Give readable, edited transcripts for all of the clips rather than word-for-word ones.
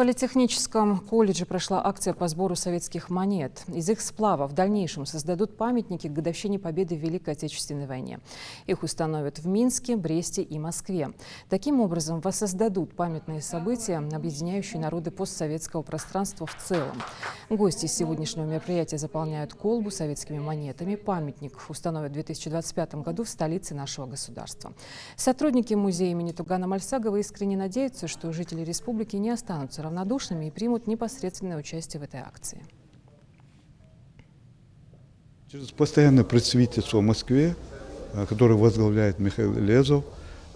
Политехническом колледже прошла акция по сбору советских монет. Из их сплава в дальнейшем создадут памятники к годовщине победы в Великой Отечественной войне. Их установят в Минске, Бресте и Москве. Таким образом, воссоздадут памятные события, объединяющие народы постсоветского пространства в целом. Гости сегодняшнего мероприятия заполняют колбу советскими монетами. Памятник установят в 2025 году в столице нашего государства. Сотрудники музея имени Тугана Мальсагова искренне надеются, что жители республики не останутся равнодушными и примут непосредственное участие в этой акции. Через постоянное представительство в Москве, которое возглавляет Михаил Лезов,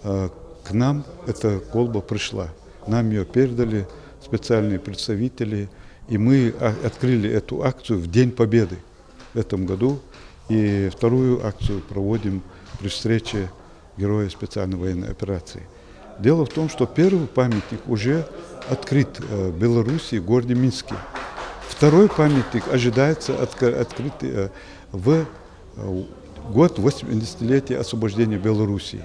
к нам эта колба пришла. Нам ее передали специальные представители, и мы открыли эту акцию в День Победы в этом году. И вторую акцию проводим при встрече героя специальной военной операции. Дело в том, что первый памятник уже открыт в Беларуси, в городе Минске. Второй памятник ожидается открыт в год 80-летия освобождения Белоруссии.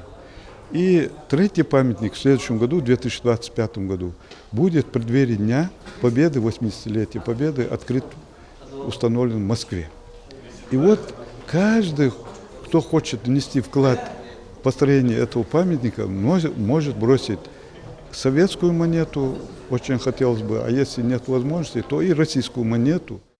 И третий памятник в следующем году, в 2025 году, будет в преддверии Дня Победы, 80-летия Победы, открыт, установлен в Москве. И вот каждый, кто хочет внести вклад в построение этого памятника, может бросить советскую монету, очень хотелось бы, а если нет возможности, то и российскую монету.